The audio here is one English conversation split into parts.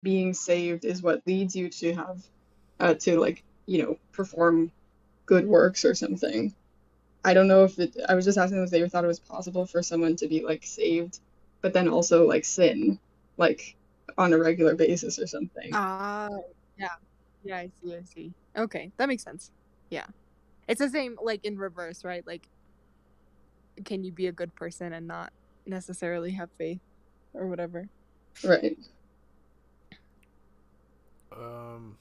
being saved is what leads you to have to like, perform good works or something. I don't know if I was just asking if they thought it was possible for someone to be like saved, but then also like sin, like on a regular basis or something. Ah, yeah. Yeah, I see, I see. Okay, that makes sense. Yeah. It's the same, like, in reverse, right? Like, can you be a good person and not necessarily have faith or whatever? Right. Um,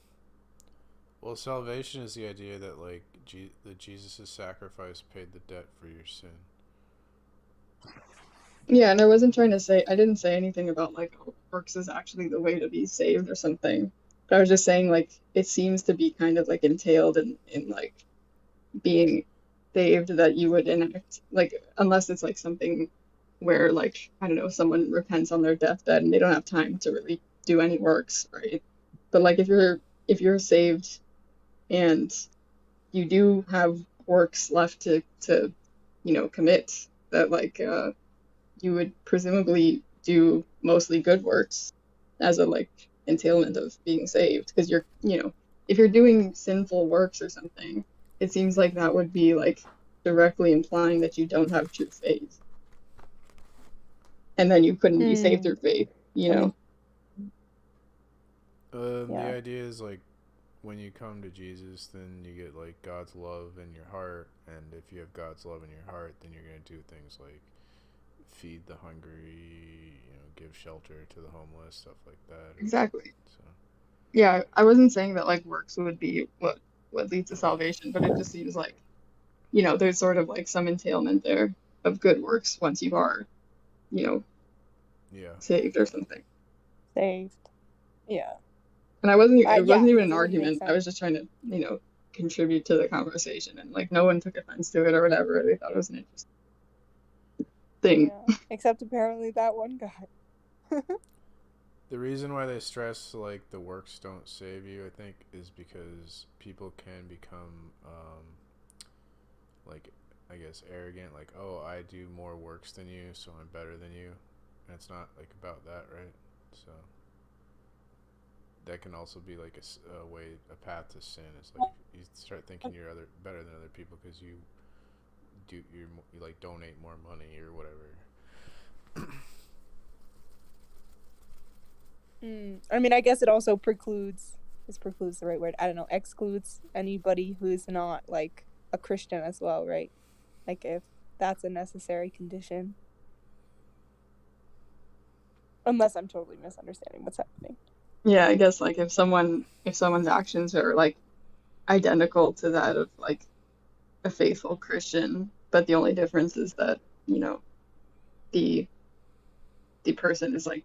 well, salvation is the idea that like that Jesus' sacrifice paid the debt for your sin. Yeah, and I didn't say anything about like oh, works is actually the way to be saved or something. But I was just saying like it seems to be kind of like entailed in like being saved that you would enact like unless it's like something where like I don't know someone repents on their deathbed and they don't have time to really do any works, right? But like if you're saved and you do have works left to commit that like you would presumably do mostly good works as a like entailment of being saved because if you're doing sinful works or something it seems like that would be like directly implying that you don't have true faith and then you couldn't be saved Hmm. through faith, I mean, The yeah. idea is like when you come to Jesus, then you get like God's love in your heart, and if you have God's love in your heart, then you're gonna do things like feed the hungry, give shelter to the homeless, stuff like that. Or exactly. so. Yeah, I wasn't saying that like works would be what leads to salvation, but it just seems like there's sort of like some entailment there of good works once you are you know Yeah. saved or something. Saved. Yeah. And it Yeah, wasn't even an because it would make argument. I sense. was just trying to, contribute to the conversation and like no one took offense to it or whatever. They thought it was an interesting thing. Yeah. Except apparently that one guy. The reason why they stress like the works don't save you, I think, is because people can become like I guess arrogant, like oh I do more works than you, so I'm better than you, and it's not like about that, right? So that can also be like a way, a path to sin. It's like you start thinking you're better than other people because you like donate more money or whatever. I mean, I guess it also precludes. Is precludes the right word? I don't know. Excludes anybody who's not like a Christian as well, right? Like if that's a necessary condition. Unless I'm totally misunderstanding what's happening. Yeah, I guess like if someone's actions are like identical to that of like a faithful Christian, but the only difference is that, the the person is like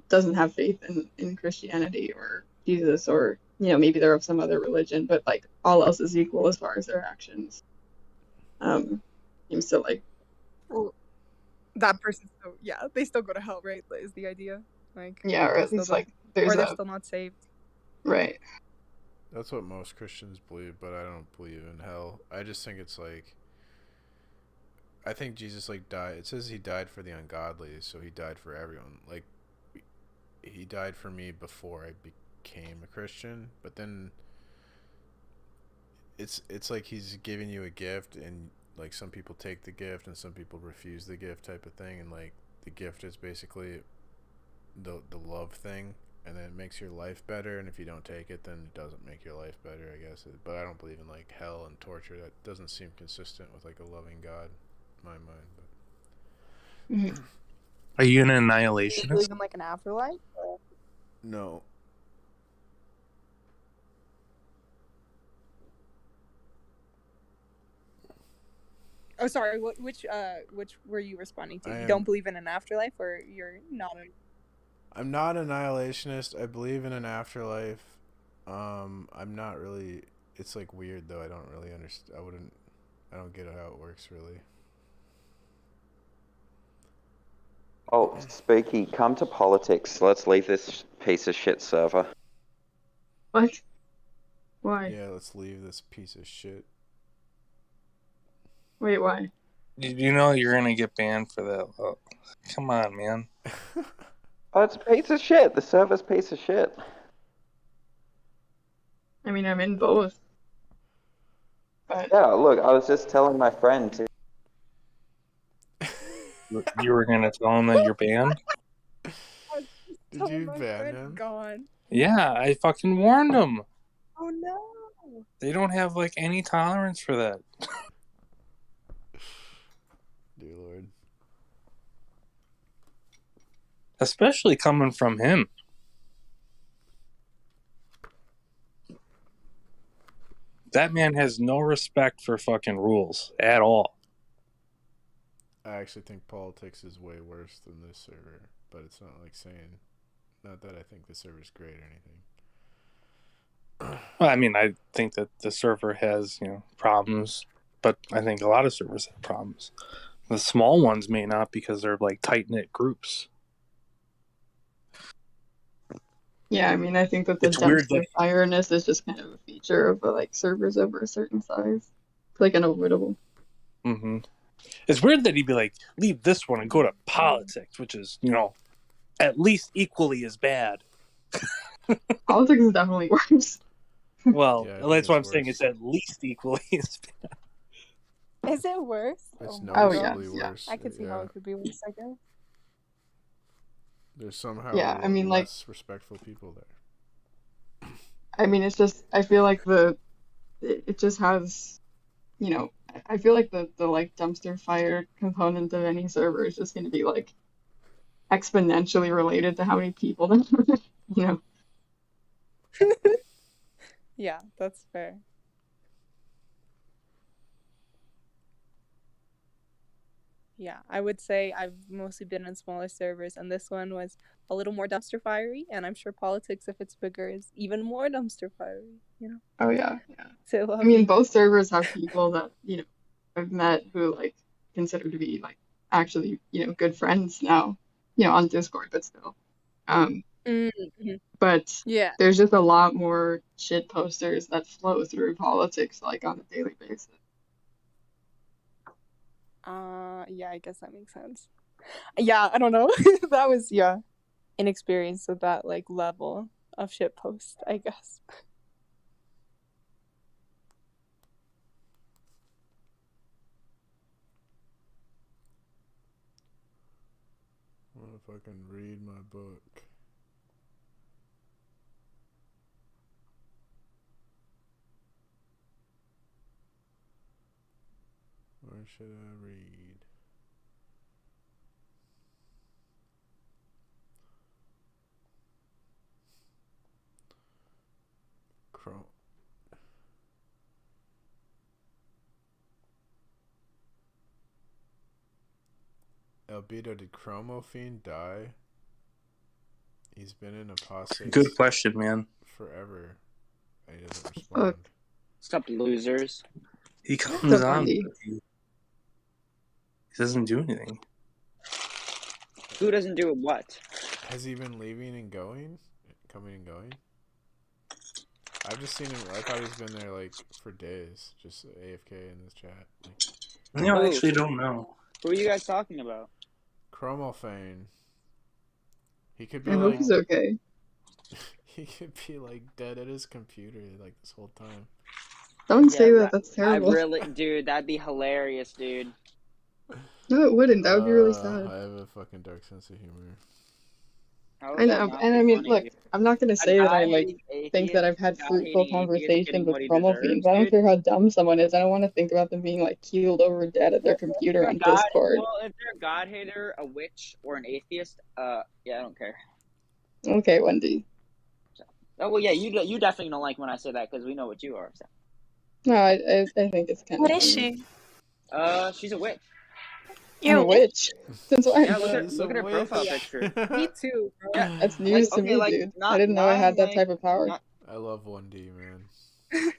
doesn't have faith in Christianity or Jesus or maybe they're of some other religion, but like all else is equal as far as their actions. Um, seems to like Well, that person still, yeah, they still go to hell, right? Is the idea like yeah, or they at still least like don't, there's or they're a still not saved. right. That's what most Christians believe, but I don't believe in hell. I just think it's like I think Jesus like died. It says he died for the ungodly, so he died for everyone. Like he died for me before I became a Christian, but then it's like he's giving you a gift, and like some people take the gift and some people refuse the gift type of thing, and like the gift is basically the love thing, and then it makes your life better, and if you don't take it then it doesn't make your life better, I guess. But I don't believe in like hell and torture. That doesn't seem consistent with like a loving God in my mind. Mhm. Are you an Do you annihilationist? believe in like an afterlife? Or? No. Oh, sorry. Which were you responding to? You don't believe in an afterlife, or you're not? I'm not an annihilationist. I believe in an afterlife. I'm not really. It's like weird though. I don't really understand. I don't get how it works really. Oh, Spooky, come to politics. Let's leave this piece of shit server. What? Why? Yeah, let's leave this piece of shit. Wait, why? Did you know you're gonna get banned for that? Oh, come on, man. Oh, it's a piece of shit. The server's a piece of shit. I mean, I'm in both. But Yeah, look, I was just telling my friend to. You were gonna tell him that you're banned? Did you ban him? Gone. Yeah, I fucking warned him. Oh no. They don't have like any tolerance for that. Dear Lord. Especially coming from him. That man has no respect for fucking rules at all. I actually think politics is way worse than this server, but it's not like saying, not that I think the server's great or anything. Well, I mean, I think that the server has, problems, but I think a lot of servers have problems. The small ones may not because they're like tight-knit groups. yeah, I mean, I think that the It's weird dumpster that- fireness is just kind of a feature of like servers over a certain size. It's like unavoidable. Mm-hmm. It's weird that he'd be like, leave this one and go to politics, which is, at least equally as bad. Politics is definitely worse. Well, Yeah, I that's think what it's I'm saying. worse. It's at least equally as bad. Is it worse? It's my Oh, noticeably yeah, yeah. worse. I could see how Yeah. it could be worse, I guess. There's somehow Yeah, I mean, like- less respectful people there. I mean, it's just, I feel like it just has, I feel like the like dumpster fire component of any server is just going to be like exponentially related to how many people there are. Yeah, that's fair. Yeah, I would say I've mostly been on smaller servers, and this one was a little more dumpster fiery, and I'm sure politics, if it's bigger, is even more dumpster fiery, Oh yeah, yeah. So, I mean, both servers have people that, I've met who like consider to be like actually, good friends now, on Discord, but still. Mhm. But Yeah. there's just a lot more shit posters that flow through politics like on a daily basis. Yeah, I guess that makes sense. Yeah, I don't know. That was, inexperienced with that, like, level of shit post, I guess. What if I can read my book? Where should I read? Chrome. Albedo, did Chromophene die? He's been in apostate Good question, man. forever. And he doesn't respond. What's up, losers? He comes What's up, on. Andy? He doesn't do anything. Who doesn't do what? Has he been leaving and going? Coming and going? I've just seen him. I thought he's been there like for days, just AFK in this chat. Like, No, I Who? actually don't know. Who are you guys talking about? Chromophane. He could be I hope like he's okay. he could be like dead at his computer like this whole time. Don't say Yeah, that. That's terrible. Dude, that'd be hilarious, dude. No, it wouldn't. That would be really sad. I have a fucking dark sense of humor. How I would that know, not and be I mean, funny, look, dude? I'm not gonna A say that I guy like hating atheist, think that I've had guy fruitful hating atheist conversations getting with what he promo deserves, fiends. I don't dude. care how dumb someone is. I don't want to think about them being like keeled over dead at their computer on Discord. Well, if they're a god hater, a witch, or an atheist, yeah, I don't care. Okay, Wendy. Oh well, yeah, you definitely don't like when I say that because we know what you are. So. No, I think it's kind What of is funny. she? She's a witch. I'm a You. witch. Since when? Yeah, look at He's look a at her profile witch. picture. Me too, bro. Yeah, That's news to okay, me, like, dude. not- I didn't know I had that like- type of power. not- I love 1D, man.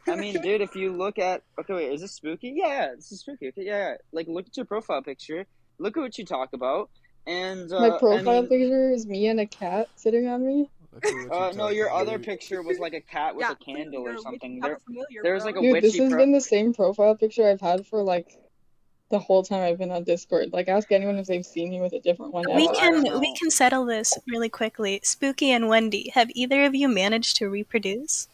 I mean, dude, if you look at wait, is this spooky? Yeah, this is spooky. Okay, yeah. Like, look at your profile picture. Look at what you talk about, and My profile I mean, picture is me and a cat sitting on me. Look at what you no, talk your about. other picture was like a cat with Yeah, a candle you're or a witch, something. I'm familiar, There's bro. like a Dude, this witchy has been the same profile picture I've had for like the whole time I've been on Discord. Like, ask anyone if they've seen me with a different one Oh, We ever. I don't can know. settle this really quickly. Spooky and Wendy, have either of you managed to reproduce?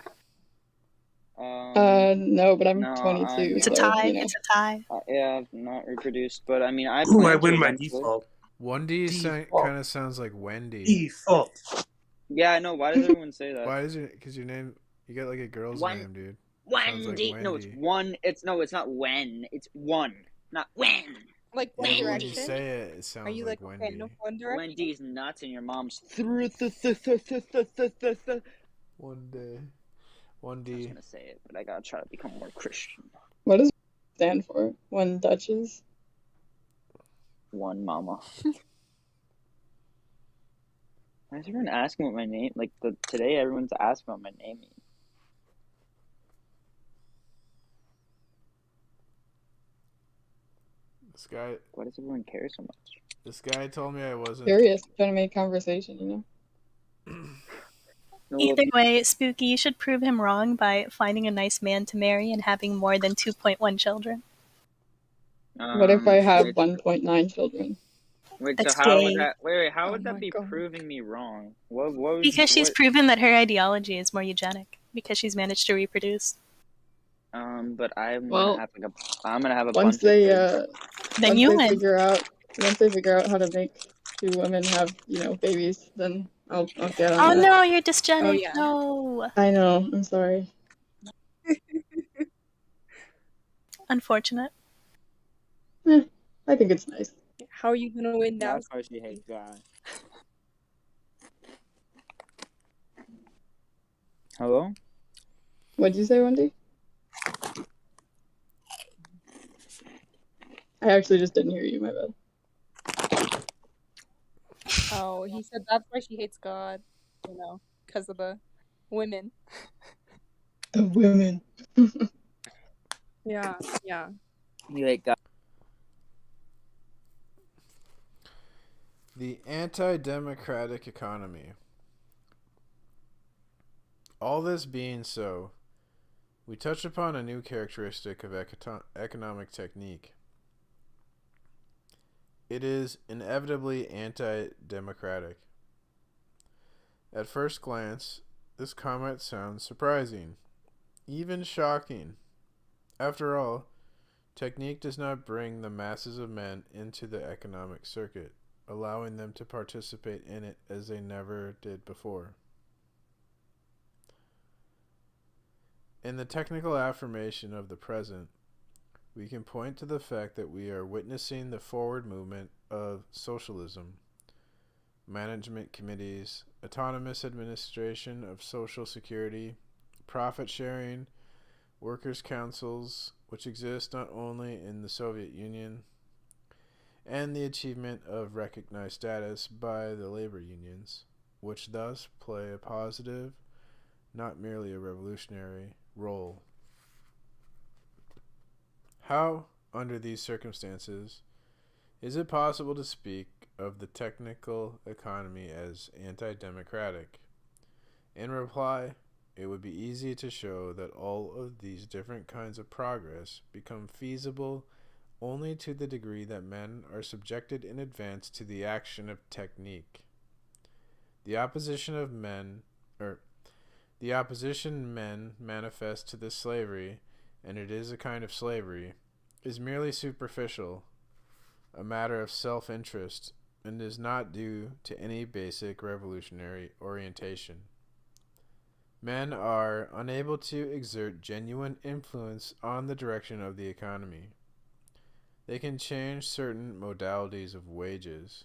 No, but I'm No, 22, It's a no. so, tie. you know. It's a tie. Yeah, I've not reproduced, but I mean, I Ooh, I plan to win by eventually. default. 1D Default. kind of sounds like Wendy. Default. Yeah, I know. Why does everyone say that? Why is it? Because your name, you got like a girl's Wen- name, dude. Sounds Wendy. like No, it's Wendy. one. It's not when. It's one, not when. Like One Yeah, but when Direction? you say it, it sounds Are you like like a Wendy. fan of One Direction? Wendy's nuts in your mom's. One day. I was 1D. gonna say it, but I gotta try to become more Christian. What does it stand for? One Duchess? One mama. Why is everyone asking what my name? Like today, everyone's asking what my name means. This guy. Why does everyone care so much? This guy told me I wasn't. Curious, trying to make conversation, you know? No, Either way, Spooky, you should prove him wrong by finding a nice man to marry and having more than 2.1 children. What if I have wait, 1.9 children? wait, That's so how gay. would that? Wait, how Oh would that my be God. proving me wrong? What was? Because she's what, proven that her ideology is more eugenic, because she's managed to reproduce. But I'm Well, gonna have I'm gonna have a Once bunch they of Then once you they win. figure out how to make two women have, babies, then I'll get on Oh that. no, you're dysgenic. Oh, yeah. No. I know, I'm sorry. Unfortunate. I think it's nice. How are you gonna win now? That's why she hates God. Hello? What'd you say, Wendy? I actually just didn't hear you, my bad. Oh, he said that's why she hates God. Because of the women. The women. Yeah. You hate God. The anti-democratic economy. All this being so, we touch upon a new characteristic of economic technique. It is inevitably anti-democratic. At first glance, this comment sounds surprising, even shocking. After all, technique does not bring the masses of men into the economic circuit, allowing them to participate in it as they never did before. In the technical affirmation of the present, we can point to the fact that we are witnessing the forward movement of socialism, management committees, autonomous administration of social security, profit sharing, workers' councils, which exist not only in the Soviet Union, and the achievement of recognized status by the labor unions, which thus play a positive, not merely a revolutionary, role. How, under these circumstances, is it possible to speak of the technical economy as anti-democratic? In reply, it would be easy to show that all of these different kinds of progress become feasible only to the degree that men are subjected in advance to the action of technique. The opposition men manifest to this slavery, and it is a kind of slavery, is merely superficial, a matter of self-interest, and is not due to any basic revolutionary orientation. Men are unable to exert genuine influence on the direction of the economy. They can change certain modalities of wages.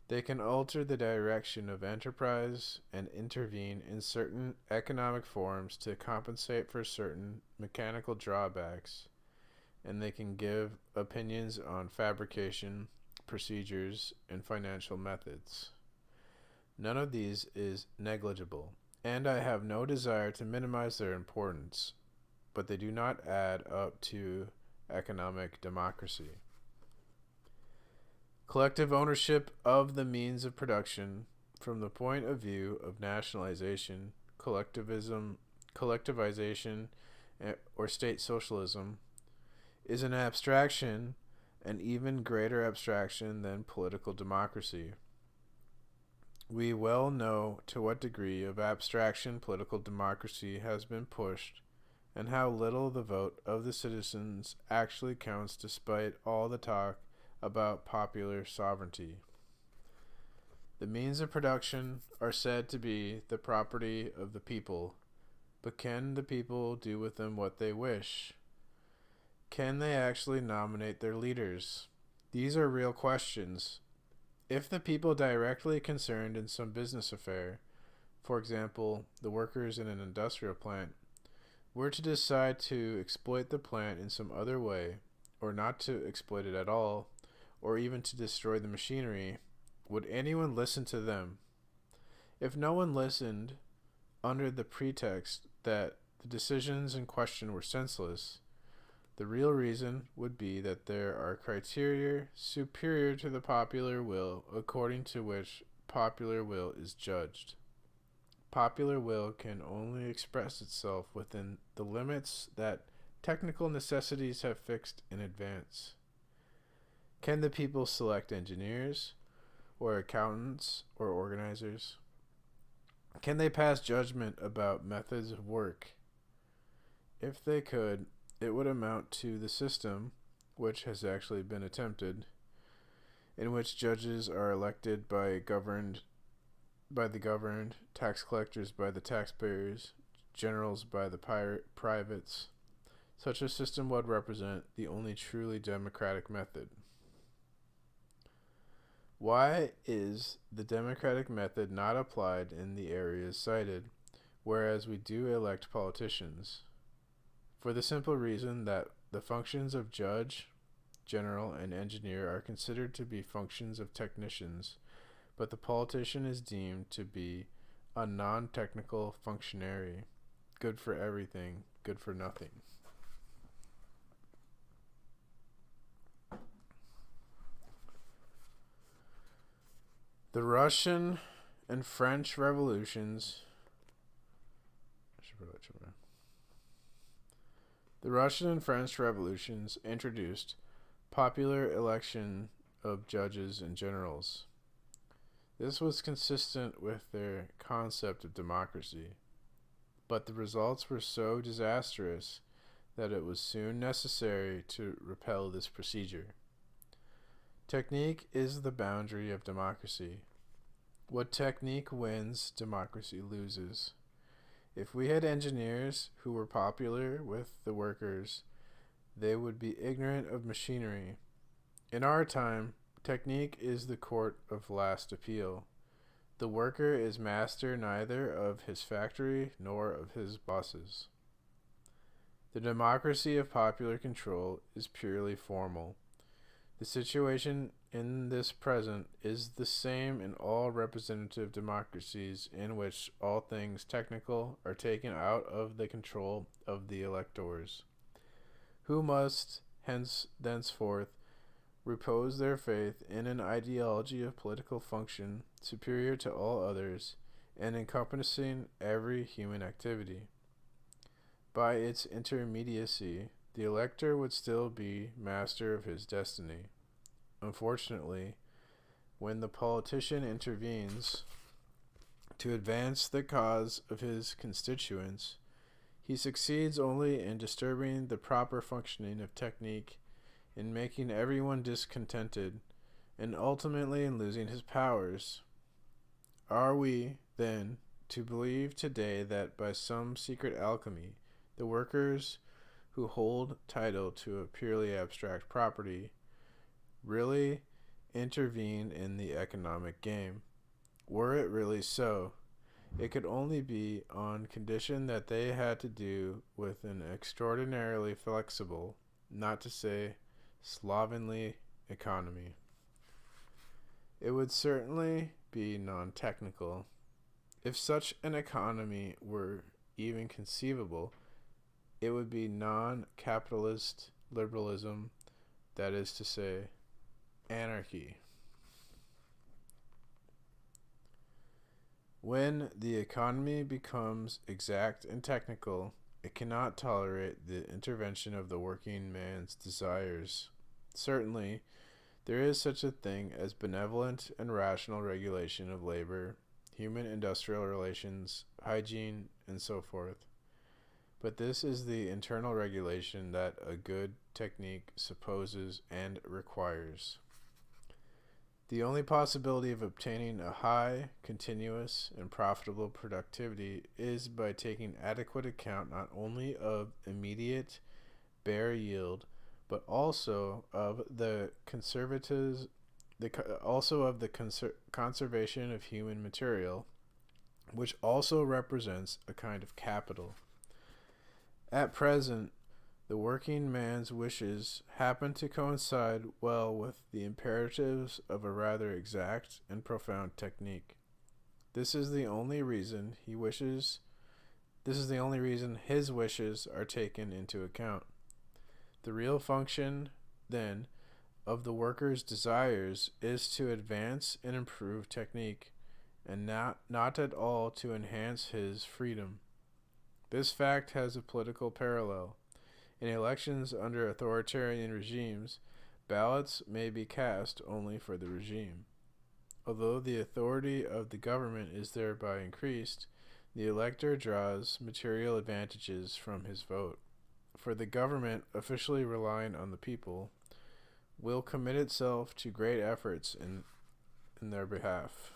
They can alter the direction of enterprise and intervene in certain economic forms to compensate for certain mechanical drawbacks, and they can give opinions on fabrication, procedures, and financial methods. None of these is negligible, and I have no desire to minimize their importance, but they do not add up to economic democracy. Collective ownership of the means of production, from the point of view of nationalization, collectivization, or state socialism, is an abstraction an even greater abstraction than political democracy. We well know to what degree of abstraction political democracy has been pushed, and how little the vote of the citizens actually counts despite all the talk about popular sovereignty. The means of production are said to be the property of the people, but can the people do with them what they wish? Can they actually nominate their leaders? These are real questions. If the people directly concerned in some business affair, for example, the workers in an industrial plant, were to decide to exploit the plant in some other way, or not to exploit it at all, or even to destroy the machinery, would anyone listen to them? If no one listened, under the pretext that the decisions in question were senseless, the real reason would be that there are criteria superior to the popular will according to which popular will is judged. Popular will can only express itself within the limits that technical necessities have fixed in advance. Can the people select engineers, or accountants, or organizers? Can they pass judgment about methods of work? If they could, it would amount to the system, which has actually been attempted, in which judges are elected by the governed, tax collectors by the taxpayers, generals by the privates. Such a system would represent the only truly democratic method. Why is the democratic method not applied in the areas cited, whereas we do elect politicians? For the simple reason that the functions of judge, general, and engineer are considered to be functions of technicians, but the politician is deemed to be a non-technical functionary, good for everything, good for nothing. The Russian and French revolutions. The Russian and French revolutions introduced popular election of judges and generals. This was consistent with their concept of democracy, but the results were so disastrous that it was soon necessary to repel this procedure. Technique is the boundary of democracy. What technique wins, democracy loses. If we had engineers who were popular with the workers, they would be ignorant of machinery. In our time, technique is the court of last appeal. The worker is master neither of his factory nor of his bosses. The democracy of popular control is purely formal. The situation in this present is the same in all representative democracies in which all things technical are taken out of the control of the electors, who must thenceforth repose their faith in an ideology of political function superior to all others and encompassing every human activity. By its intermediacy, the elector would still be master of his destiny. Unfortunately, when the politician intervenes to advance the cause of his constituents, he succeeds only in disturbing the proper functioning of technique, in making everyone discontented, and ultimately in losing his powers. Are we, then, to believe today that by some secret alchemy, the workers who hold title to a purely abstract property really intervene in the economic game? Were it really so, it could only be on condition that they had to do with an extraordinarily flexible, not to say slovenly, economy. It would certainly be non-technical. If such an economy were even conceivable, it would be non-capitalist liberalism, that is to say, anarchy. When the economy becomes exact and technical, it cannot tolerate the intervention of the working man's desires. Certainly, there is such a thing as benevolent and rational regulation of labor, human-industrial relations, hygiene, and so forth. But this is the internal regulation that a good technique supposes and requires. The only possibility of obtaining a high, continuous, and profitable productivity is by taking adequate account not only of immediate bare yield, but also of the conservation of human material, which also represents a kind of capital. At present, the working man's wishes happen to coincide well with the imperatives of a rather exact and profound technique. This is the only reason his wishes are taken into account. The real function, then, of the worker's desires is to advance and improve technique, and not at all to enhance his freedom. This fact has a political parallel. In elections under authoritarian regimes, ballots may be cast only for the regime. Although the authority of the government is thereby increased, the elector draws material advantages from his vote, for the government, officially relying on the people, will commit itself to great efforts in their behalf.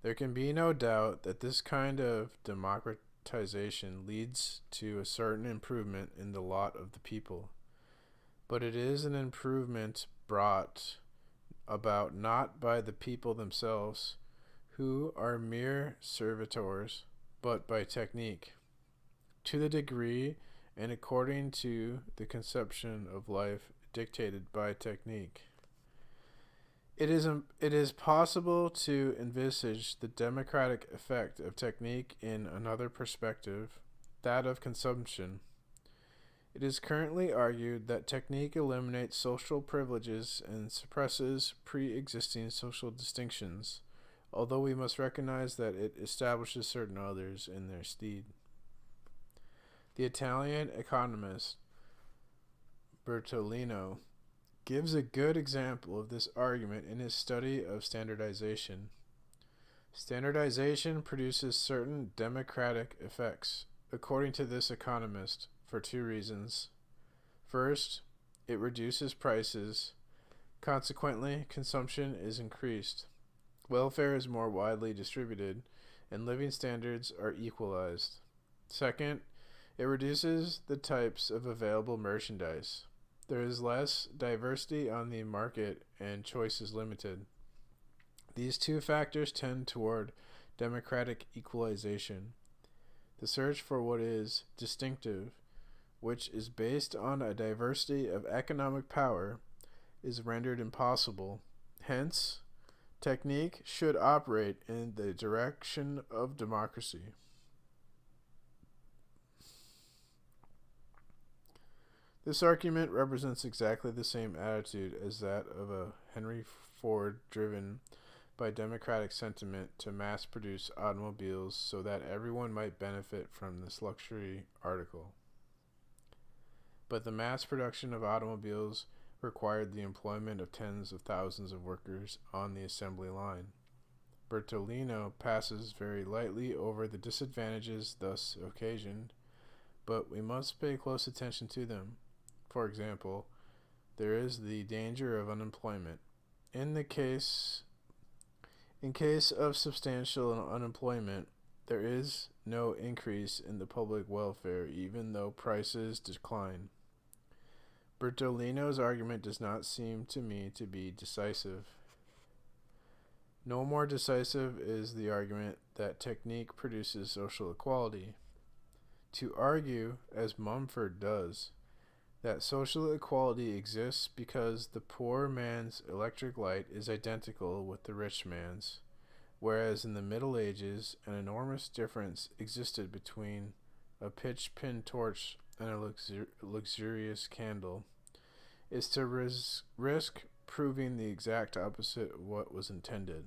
There can be no doubt that this kind of democratization leads to a certain improvement in the lot of the people, but it is an improvement brought about not by the people themselves, who are mere servitors, but by technique, to the degree and according to the conception of life dictated by technique. It is possible to envisage the democratic effect of technique in another perspective, that of consumption. It is currently argued that technique eliminates social privileges and suppresses pre-existing social distinctions, although we must recognize that it establishes certain others in their stead. The Italian economist Bertolino gives a good example of this argument in his study of standardization. Standardization produces certain democratic effects, according to this economist, for two reasons. First, it reduces prices. Consequently, consumption is increased. Welfare is more widely distributed, and living standards are equalized. Second, it reduces the types of available merchandise. There is less diversity on the market and choice is limited. These two factors tend toward democratic equalization. The search for what is distinctive, which is based on a diversity of economic power, is rendered impossible. Hence, technique should operate in the direction of democracy. This argument represents exactly the same attitude as that of a Henry Ford driven by democratic sentiment to mass-produce automobiles so that everyone might benefit from this luxury article. But the mass production of automobiles required the employment of tens of thousands of workers on the assembly line. Bertolino passes very lightly over the disadvantages thus occasioned, but we must pay close attention to them. For example, there is the danger of unemployment. In case of substantial unemployment, there is no increase in the public welfare, even though prices decline. Bertolino's argument does not seem to me to be decisive. No more decisive is the argument that technique produces social equality. To argue, as Mumford does, that social equality exists because the poor man's electric light is identical with the rich man's, whereas in the Middle Ages an enormous difference existed between a pitch-pin torch and a luxurious candle, is to risk proving the exact opposite of what was intended.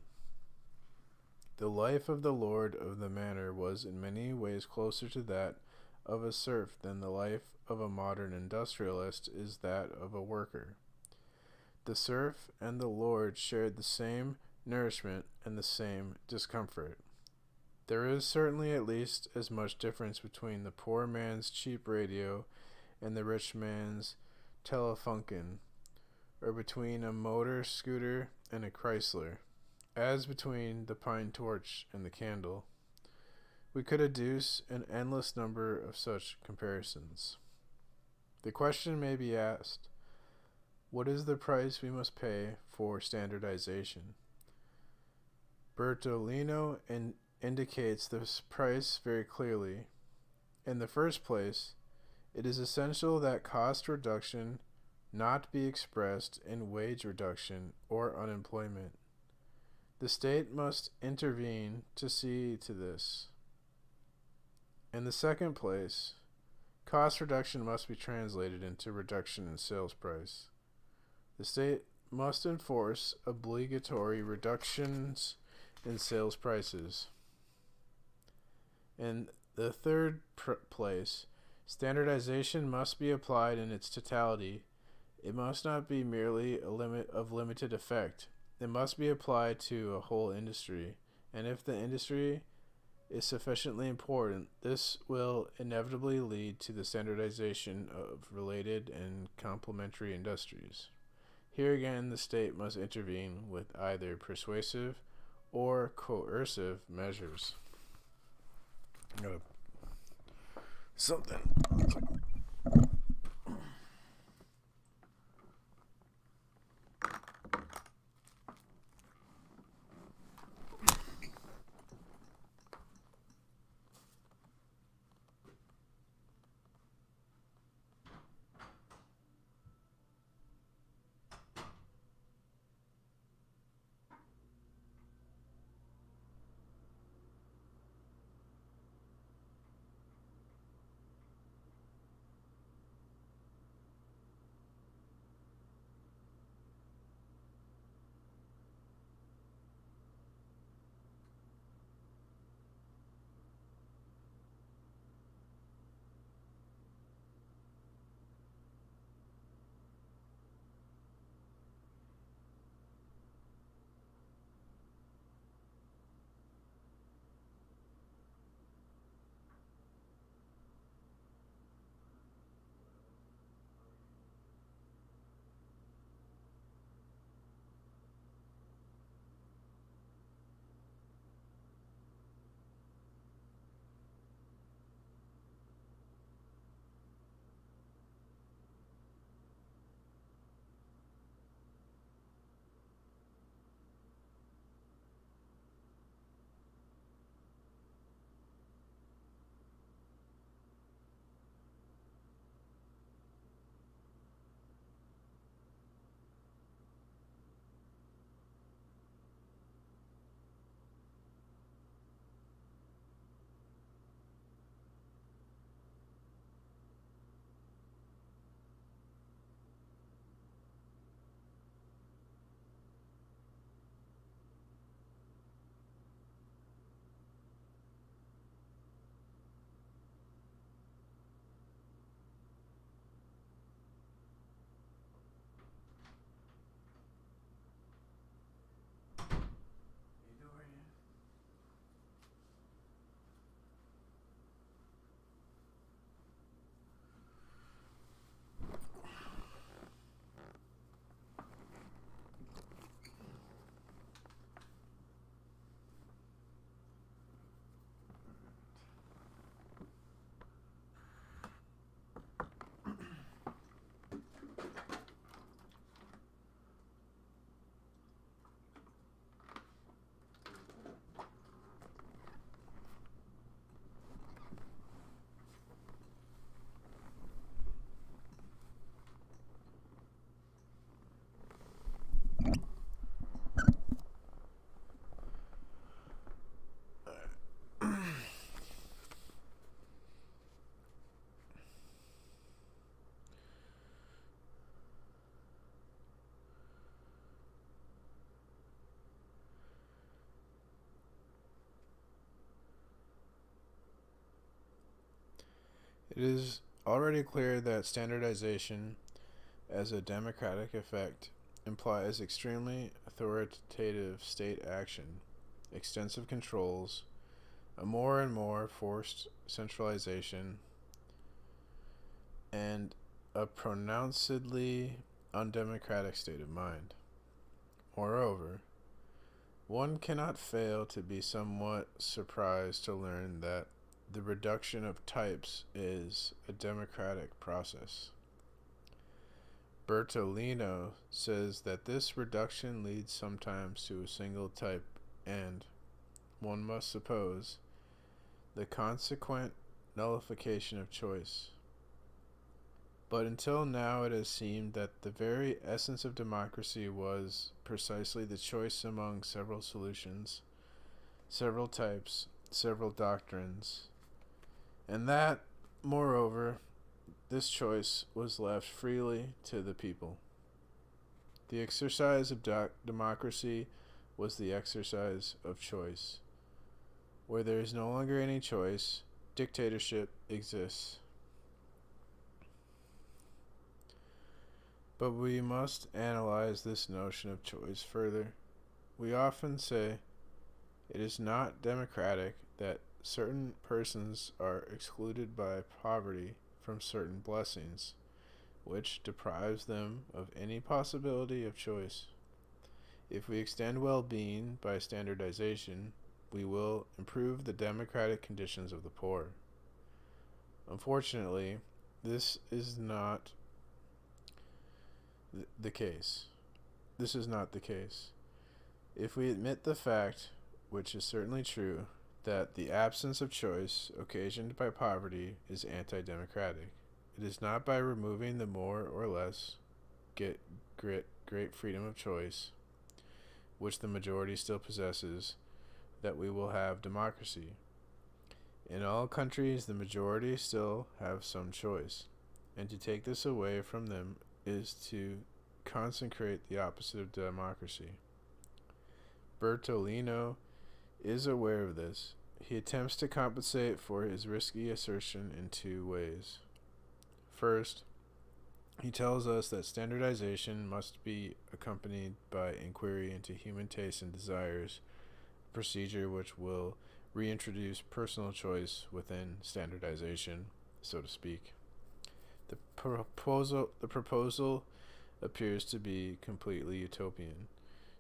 The life of the lord of the manor was in many ways closer to that of a serf than the life of a modern industrialist is that of a worker. The serf and the lord shared the same nourishment and the same discomfort. There is certainly at least as much difference between the poor man's cheap radio and the rich man's Telefunken, or between a motor scooter and a Chrysler, as between the pine torch and the candle. We could adduce an endless number of such comparisons. The question may be asked, what is the price we must pay for standardization? Bertolino indicates this price very clearly. In the first place, it is essential that cost reduction not be expressed in wage reduction or unemployment. The state must intervene to see to this. In the second place, cost reduction must be translated into reduction in sales price. The state must enforce obligatory reductions in sales prices. In the third place, standardization must be applied in its totality. It must not be merely a limit of limited effect. It must be applied to a whole industry, and if the industry is sufficiently important, this will inevitably lead to the standardization of related and complementary industries. Here again, the state must intervene with either persuasive or coercive measures. Something. It is already clear that standardization as a democratic effect implies extremely authoritative state action, extensive controls, a more and more forced centralization, and a pronouncedly undemocratic state of mind. Moreover, one cannot fail to be somewhat surprised to learn that the reduction of types is a democratic process. Bertolino says that this reduction leads sometimes to a single type and, one must suppose, the consequent nullification of choice. But until now it has seemed that the very essence of democracy was precisely the choice among several solutions, several types, several doctrines, and that, moreover, this choice was left freely to the people. The exercise of democracy was the exercise of choice. Where there is no longer any choice, dictatorship exists. But we must analyze this notion of choice further. We often say it is not democratic that certain persons are excluded by poverty from certain blessings, which deprives them of any possibility of choice. If we extend well-being by standardization, we will improve the democratic conditions of the poor. Unfortunately, this is not the case. This is not the case. If we admit the fact, which is certainly true, that the absence of choice occasioned by poverty is anti-democratic, it is not by removing the more or less great freedom of choice, which the majority still possesses, that we will have democracy. In all countries, the majority still have some choice, and to take this away from them is to consecrate the opposite of democracy. Bertolino is aware of this. He attempts to compensate for his risky assertion in two ways. First, he tells us that standardization must be accompanied by inquiry into human tastes and desires, a procedure which will reintroduce personal choice within standardization, so to speak. The proposal appears to be completely utopian.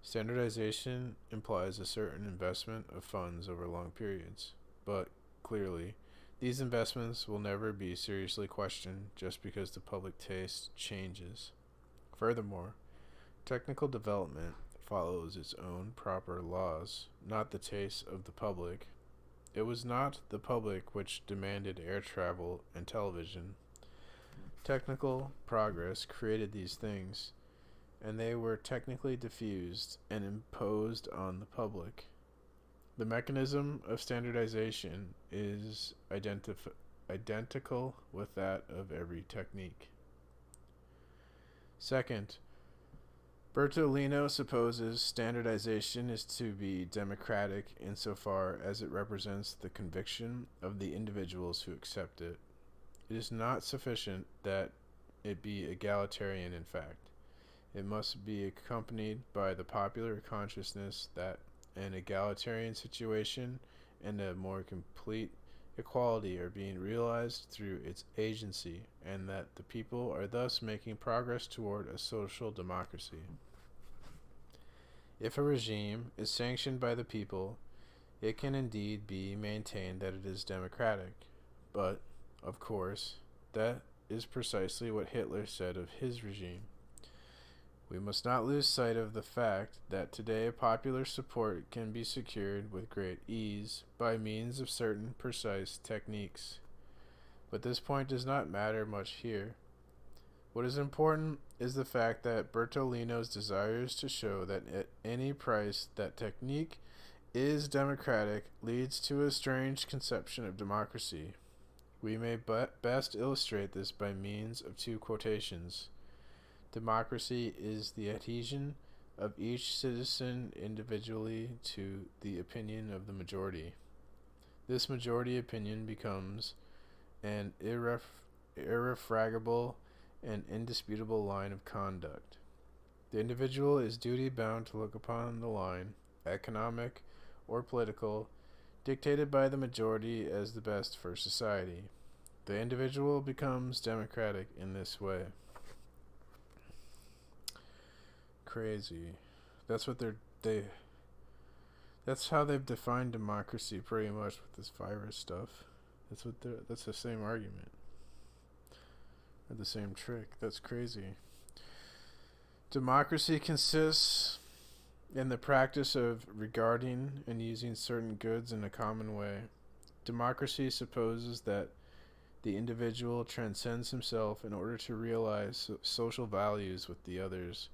Standardization implies a certain investment of funds over long periods, but clearly, these investments will never be seriously questioned just because the public taste changes. Furthermore, technical development follows its own proper laws, not the tastes of the public. It was not the public which demanded air travel and television. Technical progress created these things, and they were technically diffused and imposed on the public. The mechanism of standardization is identical with that of every technique. Second, Bertolino supposes standardization is to be democratic insofar as it represents the conviction of the individuals who accept it. It is not sufficient that it be egalitarian in fact. It must be accompanied by the popular consciousness that an egalitarian situation and a more complete equality are being realized through its agency, and that the people are thus making progress toward a social democracy. If a regime is sanctioned by the people, it can indeed be maintained that it is democratic, but, of course, that is precisely what Hitler said of his regime. We must not lose sight of the fact that today popular support can be secured with great ease by means of certain precise techniques. But this point does not matter much here. What is important is the fact that Bertolino's desires to show that at any price that technique is democratic leads to a strange conception of democracy. We may best illustrate this by means of two quotations. Democracy is the adhesion of each citizen individually to the opinion of the majority. This majority opinion becomes an irrefragable and indisputable line of conduct. The individual is duty-bound to look upon the line, economic or political, dictated by the majority as the best for society. The individual becomes democratic in this way. Crazy. That's what that's how they've defined democracy pretty much with this virus stuff. That's the same argument. Or the same trick. That's crazy. Democracy consists in the practice of regarding and using certain goods in a common way. Democracy supposes that the individual transcends himself in order to realize social values with the others,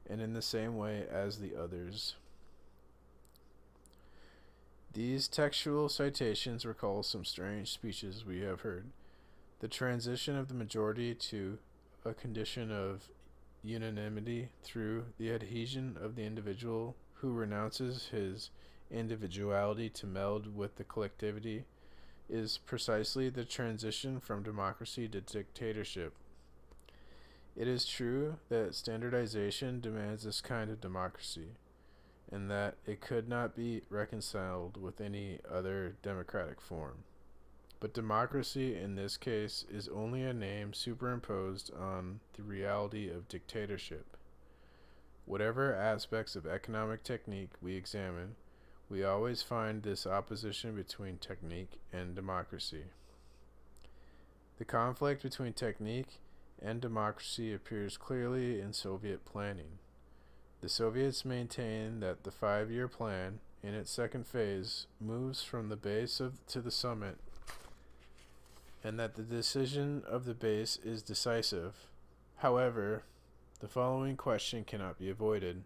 and in the same way as the others. These textual citations recall some strange speeches we have heard. The transition of the majority to a condition of unanimity through the adhesion of the individual who renounces his individuality to meld with the collectivity is precisely the transition from democracy to dictatorship. It is true that standardization demands this kind of democracy, and that it could not be reconciled with any other democratic form. But democracy in this case is only a name superimposed on the reality of dictatorship. Whatever aspects of economic technique we examine, we always find this opposition between technique and democracy. The conflict between technique and democracy appears clearly in Soviet planning. The Soviets maintain that the 5-year plan, in its second phase, moves from the base to the summit, and that the decision of the base is decisive. However, the following question cannot be avoided.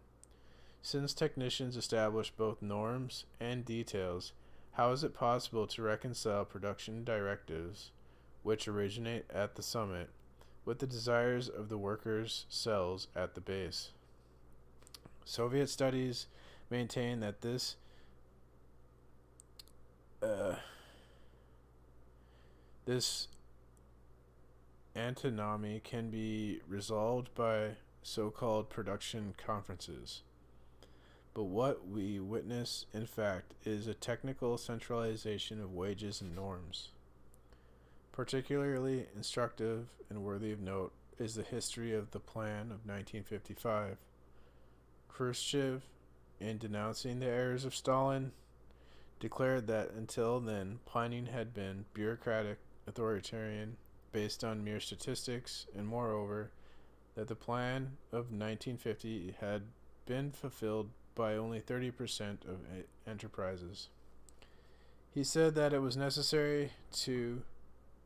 Since technicians establish both norms and details, how is it possible to reconcile production directives, which originate at the summit, with the desires of the workers' cells at the base? Soviet studies maintain that this antinomy can be resolved by so-called production conferences. But what we witness, in fact, is a technical centralization of wages and norms. Particularly instructive and worthy of note is the history of the Plan of 1955. Khrushchev, in denouncing the errors of Stalin, declared that until then planning had been bureaucratic, authoritarian, based on mere statistics, and moreover, that the plan of 1950 had been fulfilled by only 30% of enterprises. He said that it was necessary to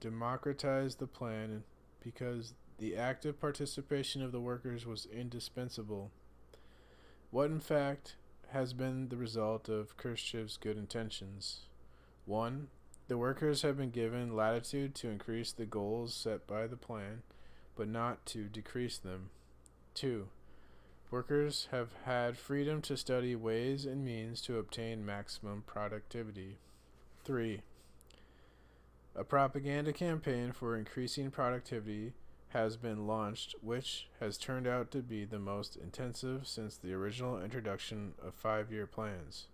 democratize the plan because the active participation of the workers was indispensable. What, in fact, has been the result of Khrushchev's good intentions? 1. The workers have been given latitude to increase the goals set by the plan, but not to decrease them. 2. Workers have had freedom to study ways and means to obtain maximum productivity. 3. A propaganda campaign for increasing productivity has been launched, which has turned out to be the most intensive since the original introduction of 5-year plans.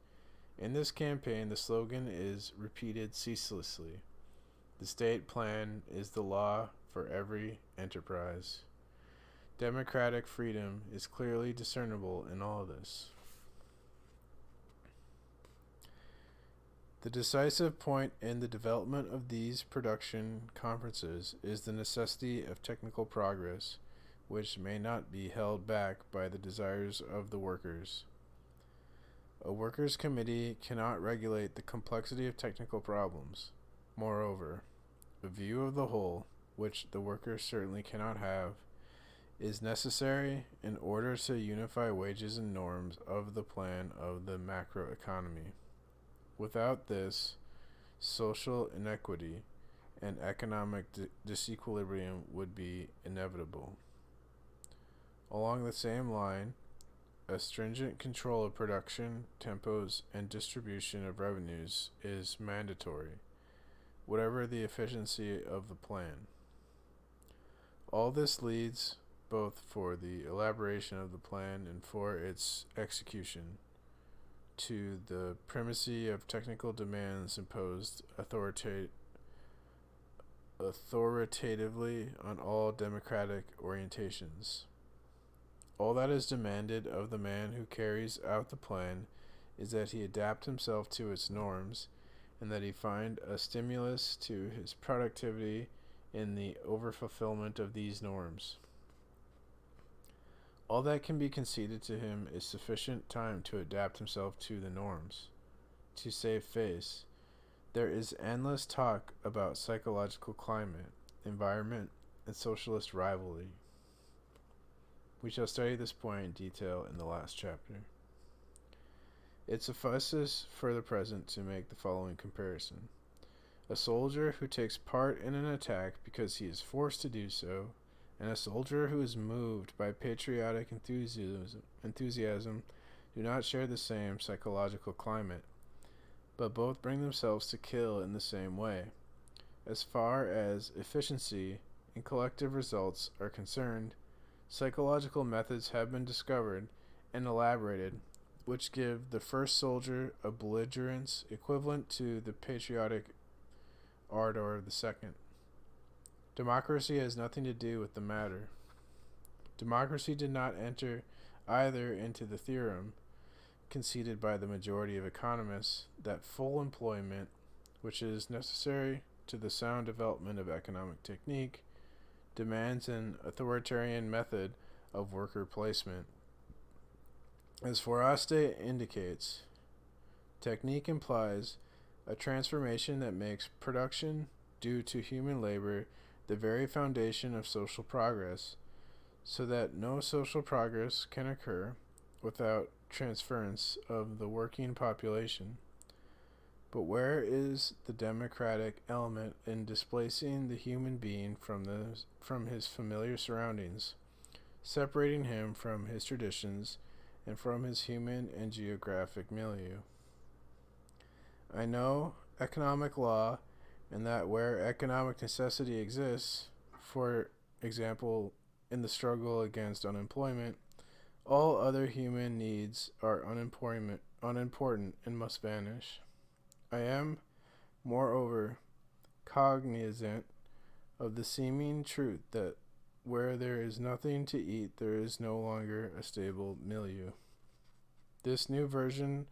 In this campaign, the slogan is repeated ceaselessly. The state plan is the law for every enterprise. Democratic freedom is clearly discernible in all this. The decisive point in the development of these production conferences is the necessity of technical progress, which may not be held back by the desires of the workers. A workers' committee cannot regulate the complexity of technical problems. Moreover, a view of the whole, which the workers certainly cannot have, is necessary in order to unify wages and norms of the plan of the macroeconomy. Without this, social inequity and economic disequilibrium would be inevitable. Along the same line, a stringent control of production, tempos, and distribution of revenues is mandatory. whatever the efficiency of the plan. All this leads, both for the elaboration of the plan and for its execution, to the primacy of technical demands imposed authoritatively on all democratic orientations. All that is demanded of the man who carries out the plan is that he adapt himself to its norms, and that he find a stimulus to his productivity in the overfulfillment of these norms. All that can be conceded to him is sufficient time to adapt himself to the norms. To save face, there is endless talk about psychological climate, environment, and socialist rivalry. We shall study this point in detail in the last chapter. It suffices for the present to make the following comparison. A soldier who takes part in an attack because he is forced to do so, and a soldier who is moved by patriotic enthusiasm do not share the same psychological climate, but both bring themselves to kill in the same way. As far as efficiency and collective results are concerned, psychological methods have been discovered and elaborated which give the first soldier a belligerence equivalent to the patriotic ardor of the second. Democracy has nothing to do with the matter. Democracy did not enter either into the theorem conceded by the majority of economists that full employment, which is necessary to the sound development of economic technique, demands an authoritarian method of worker placement. As Fouraste indicates, technique implies a transformation that makes production due to human labor the very foundation of social progress, so that no social progress can occur without transference of the working population. But where is the democratic element in displacing the human being from his familiar surroundings, separating him from his traditions and from his human and geographic milieu? I know economic law, and that where economic necessity exists, for example, in the struggle against unemployment, all other human needs are unimportant and must vanish. I am, moreover, cognizant of the seeming truth that where there is nothing to eat, there is no longer a stable milieu. This new version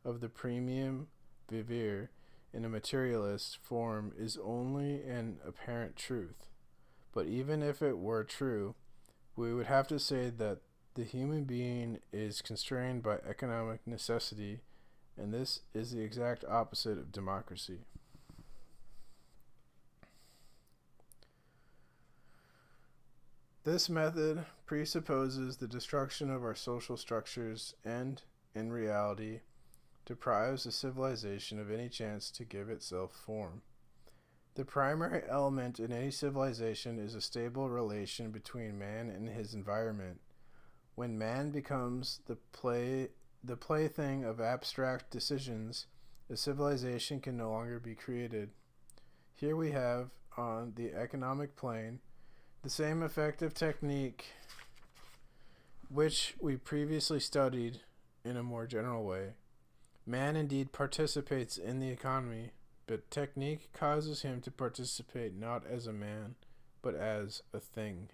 of the primum vivere in a materialist form is only an apparent truth. But even if it were true, we would have to say that the human being is constrained by economic necessity, and this is the exact opposite of democracy. This method presupposes the destruction of our social structures and, in reality, deprives the civilization of any chance to give itself form. The primary element in any civilization is a stable relation between man and his environment. When man becomes the plaything of abstract decisions, a civilization can no longer be created. Here we have, on the economic plane, the same effective technique which we previously studied in a more general way. Man indeed participates in the economy, but technique causes him to participate not as a man, but as a thing.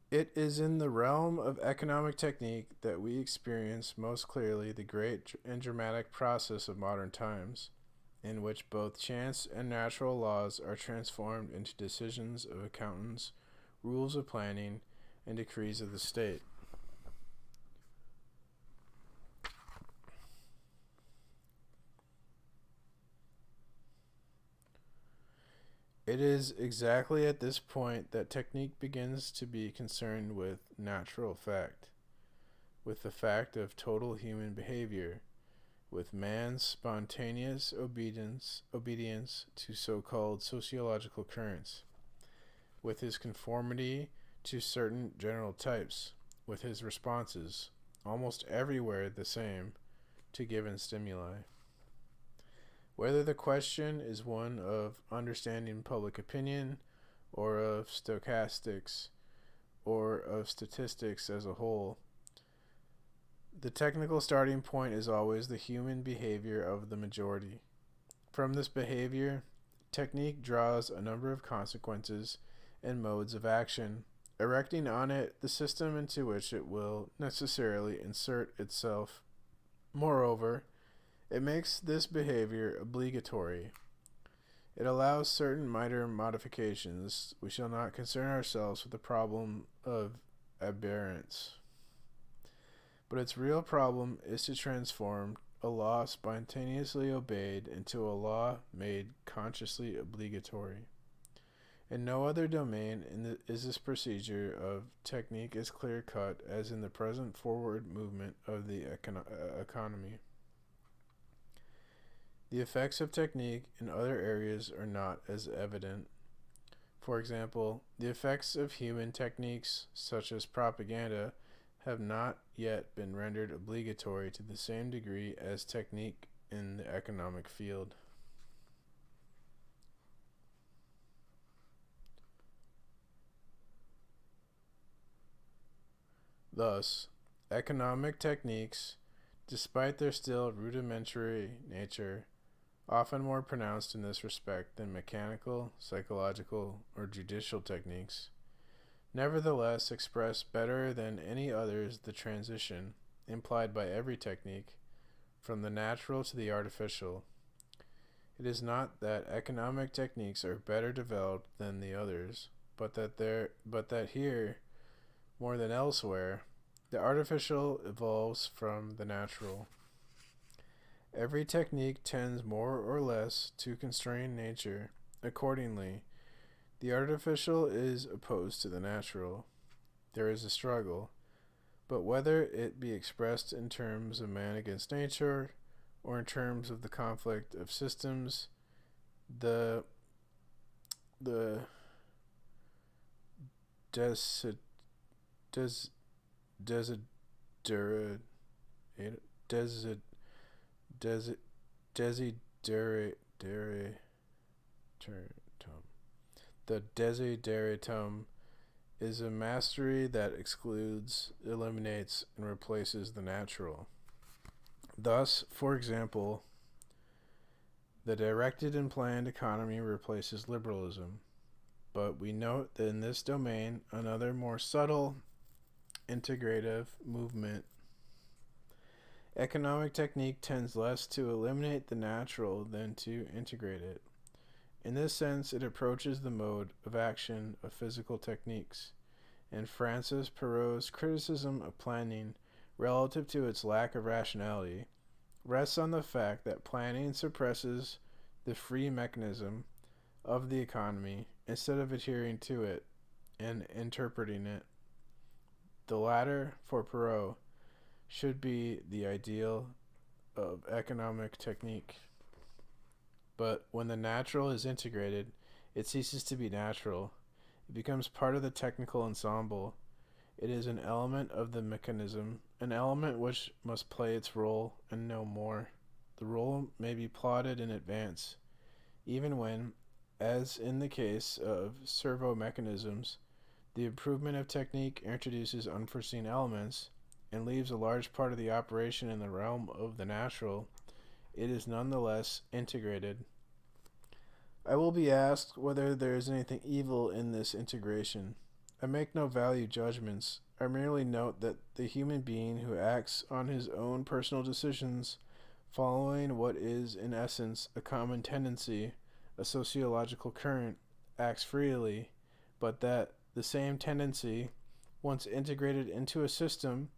It is in the realm of economic technique that we experience most clearly the great and dramatic process of modern times, in which both chance and natural laws are transformed into decisions of accountants, rules of planning, and decrees of the state. It is exactly at this point that technique begins to be concerned with natural fact, with the fact of total human behavior, with man's spontaneous obedience to so-called sociological currents, with his conformity to certain general types, with his responses, almost everywhere the same, to given stimuli. Whether the question is one of understanding public opinion, or of stochastics, or of statistics as a whole, the technical starting point is always the human behavior of the majority. From this behavior, technique draws a number of consequences and modes of action, erecting on it the system into which it will necessarily insert itself. Moreover, it makes this behavior obligatory. It allows certain minor modifications. We shall not concern ourselves with the problem of aberrance. But its real problem is to transform a law spontaneously obeyed into a law made consciously obligatory. In no other domain is this procedure of technique as clear-cut as in the present forward movement of the economy. The effects of technique in other areas are not as evident. For example, the effects of human techniques, such as propaganda, have not yet been rendered obligatory to the same degree as technique in the economic field. Thus, economic techniques, despite their still rudimentary nature, often more pronounced in this respect than mechanical, psychological, or judicial techniques, nevertheless express better than any others the transition, implied by every technique, from the natural to the artificial. It is not that economic techniques are better developed than the others, but that here, more than elsewhere, the artificial evolves from the natural. Every technique tends more or less to constrain nature. Accordingly, the artificial is opposed to the natural. There is a struggle, but whether it be expressed in terms of man against nature, or in terms of the conflict of systems, the desideratum is a mastery that excludes, eliminates, and replaces the natural. Thus, for example, the directed and planned economy replaces liberalism. But we note that in this domain, another more subtle, integrative movement. Economic technique tends less to eliminate the natural than to integrate it. In this sense, it approaches the mode of action of physical techniques, and Francis Perrault's criticism of planning relative to its lack of rationality rests on the fact that planning suppresses the free mechanism of the economy instead of adhering to it and interpreting it. The latter, for Perrault, should be the ideal of economic technique. But when the natural is integrated, it ceases to be natural. It becomes part of the technical ensemble. It is an element of the mechanism, an element which must play its role and no more. The role may be plotted in advance, even when, as in the case of servo mechanisms, the improvement of technique introduces unforeseen elements and leaves a large part of the operation in the realm of the natural. It is nonetheless integrated. I will be asked whether there is anything evil in this integration. I make no value judgments. I merely note that the human being who acts on his own personal decisions, following what is in essence a common tendency, a sociological current, acts freely, but that the same tendency, once integrated into a system,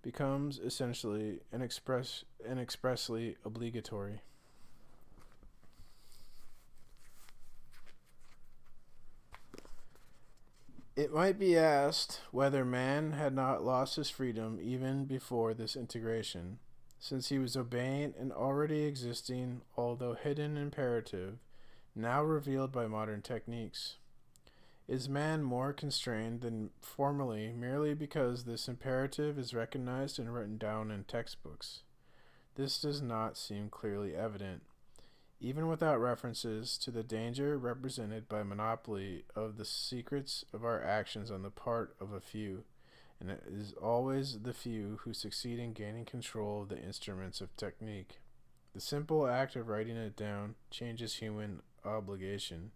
becomes essentially and expressly obligatory. It might be asked whether man had not lost his freedom even before this integration, since he was obeying an already existing, although hidden imperative, now revealed by modern techniques. Is man more constrained than formerly merely because this imperative is recognized and written down in textbooks? This does not seem clearly evident, even without references to the danger represented by monopoly of the secrets of our actions on the part of a few, and it is always the few who succeed in gaining control of the instruments of technique. The simple act of writing it down changes human obligation.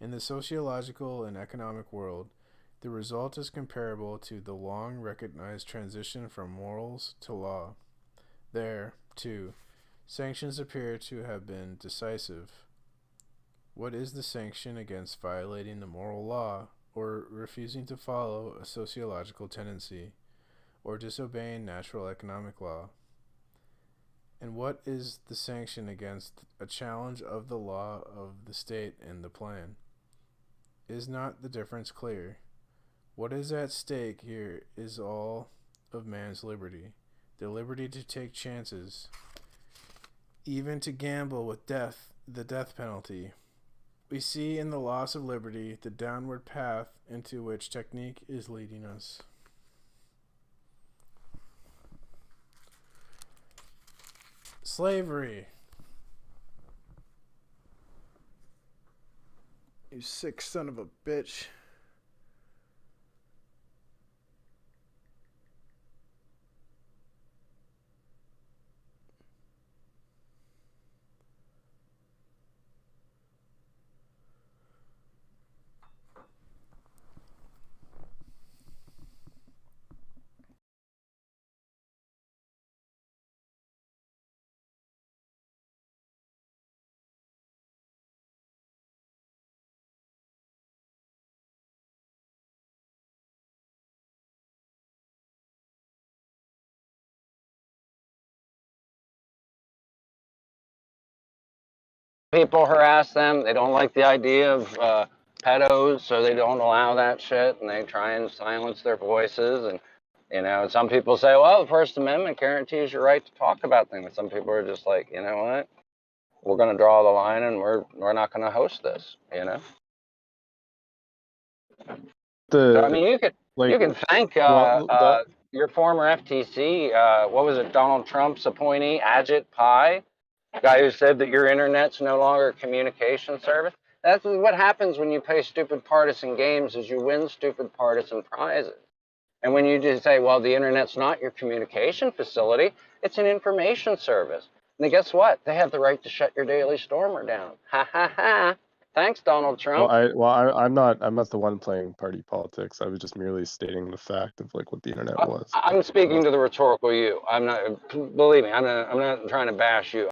In the sociological and economic world, the result is comparable to the long recognized transition from morals to law. There, too, sanctions appear to have been decisive. What is the sanction against violating the moral law, or refusing to follow a sociological tendency, or disobeying natural economic law? And what is the sanction against a challenge of the law of the state and the plan? Is not the difference clear? What is at stake here is all of man's liberty, the liberty to take chances, even to gamble with death, the death penalty. We see in the loss of liberty the downward path into which technique is leading us. Slavery. You sick son of a bitch. People harass them. They don't like the idea of pedos, so they don't allow that shit, and they try and silence their voices. And some people say, well, the First Amendment guarantees your right to talk about things. Some people are just like, you know what? We're going to draw the line, and we're not going to host this. So, I mean, you can thank your former FTC. What was it? Donald Trump's appointee, Ajit Pai. Guy who said that your internet's no longer a communication service. That's what happens when you play stupid partisan games, is you win stupid partisan prizes. And when you just say, well, the internet's not your communication facility, it's an information service. And then guess what? They have the right to shut your Daily Stormer down. Ha ha ha. Thanks, Donald Trump. I'm not the one playing party politics. I was just merely stating the fact of what the internet was. I'm speaking to the rhetorical you. I'm not. Believe me, I'm not trying to bash you.